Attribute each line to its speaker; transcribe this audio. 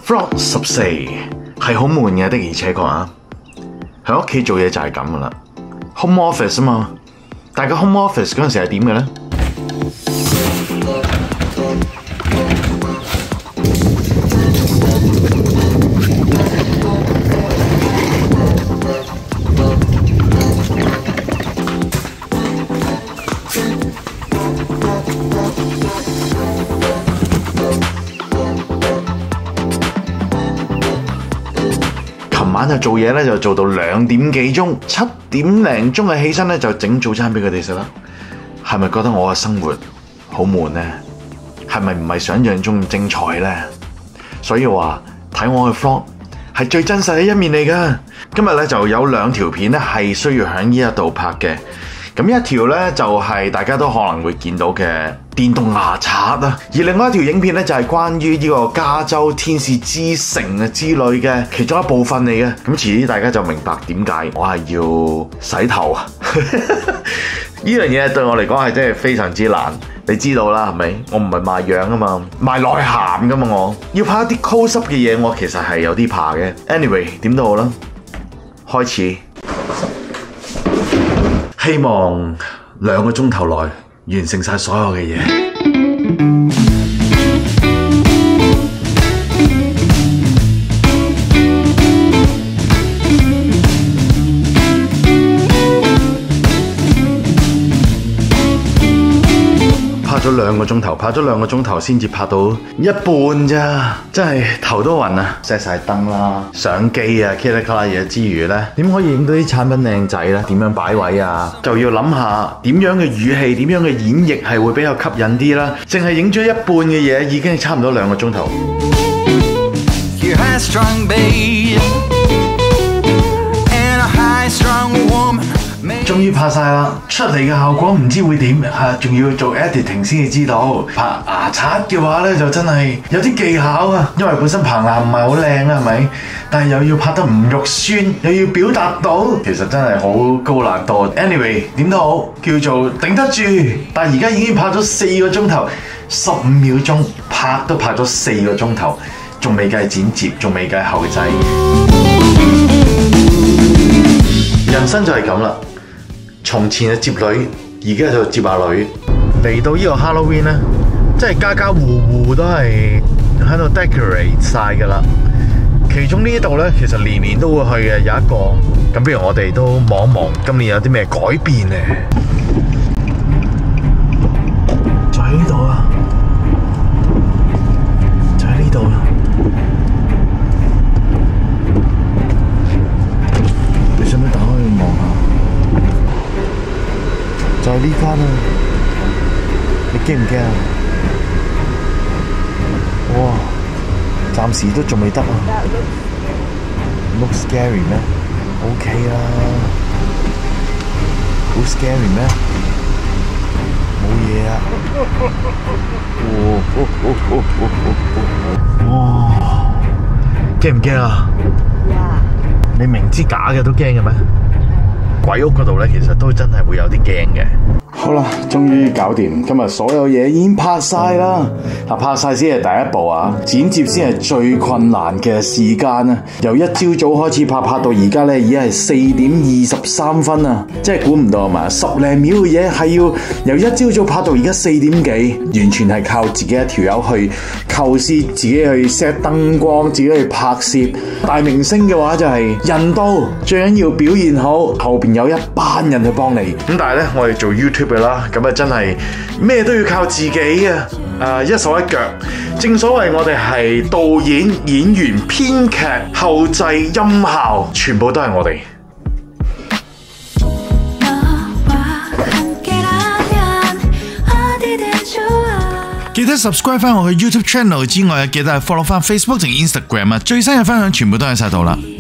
Speaker 1: Vlog 14係好悶嘅，的而且確啊。喺屋企做嘢就係咁噶啦 ，home office 啊嘛。大家 home office 嗰陣時係點嘅咧？晚就做嘢咧，就做到2點幾鐘，7點零鐘嘅起身咧，就整早餐俾佢哋食啦。係咪覺得我嘅生活好悶呢？係咪唔係想象中咁精彩呢？所以話睇我嘅 vlog 係最真實嘅一面嚟噶。今日咧就有2條片咧係需要喺呢一度拍嘅。咁一條咧就係大家都可能會見到嘅電動牙刷啊，而另外一條影片咧就係關於呢個加州天使之城啊之類嘅其中一部分嚟嘅。咁遲啲大家就明白點解我係要洗頭啊！呢樣嘢對我嚟講係真係非常之難，你知道啦係咪？我唔係賣樣啊嘛，賣內涵噶嘛，我要拍一啲 close up 嘅嘢，我其實係有啲怕嘅。Anyway， 點都好啦，開始。希望2個鐘頭內完成晒所有嘅嘢。拍咗2個鐘頭，拍咗2個鐘頭先至拍到一半咋，真係頭都暈啊！set 晒燈啦、相機啊、噼里啪啦嘢之餘呢，點可以影到啲產品靚仔呢？點樣擺位啊？就要諗下點樣嘅語氣、點樣嘅演繹係會比較吸引啲啦。淨係影咗一半嘅嘢，已經係差唔多2個鐘頭。終於拍晒啦，出嚟嘅效果唔知會點，仲要做 editing 先至知道。拍牙刷嘅話呢，就真係有啲技巧啊，因為本身棚牙唔係好靚啊，係咪？但係又要拍得唔肉酸，又要表達到，其實真係好高難度。Anyway， 點都好，叫做頂得住。但係而家已經拍咗4個鐘頭，15秒鐘，拍都拍咗4個鐘頭，仲未計剪接，仲未計後製。人生就係咁啦。從前係接女，而家就接下女。嚟到呢個 Halloween 咧，即係家家戶戶都係喺度 decorate 晒噶啦。其中呢度咧，其實年年都會去嘅，有一個。咁不如我哋都望一望，今年有啲咩改變咧？就喺呢度啊！就喺呢度啦。你想唔想打開去望下？就係呢間啊！你驚唔驚啊？哇！暫時都仲未得啊 ！Look scary 咩 ？OK 啦，好 scary 咩？冇嘢啊！哇！驚唔驚啊？你明知假嘅都驚嘅咩？鬼屋嗰度咧，其實都真係會有啲驚嘅。好啦，終於搞掂，今日所有嘢已經拍晒啦。拍晒先係第一步啊，剪接先係最困難嘅時間啊。由一朝早開始拍，拍到而家咧已經係4點23分啊，即係估唔到啊嘛，10零秒嘅嘢係要由一朝早拍到而家4點幾，完全係靠自己一條友去構思，自己去 set 燈光，自己去拍攝。大明星嘅話就係人到，最緊要表現好，後邊有一班人去幫你。咁但係咧，我哋做 YouTube 嘅啦，咁啊真係咩都要靠自己啊！一手一腳。正所謂我哋係導演、演員、編劇、後製、音效，全部都係我哋。記得 subscribe 翻我去 YouTube channel 之外，記得 follow 翻 Facebook 同 Instagram 啊！最新嘅分享全部都喺晒度啦〜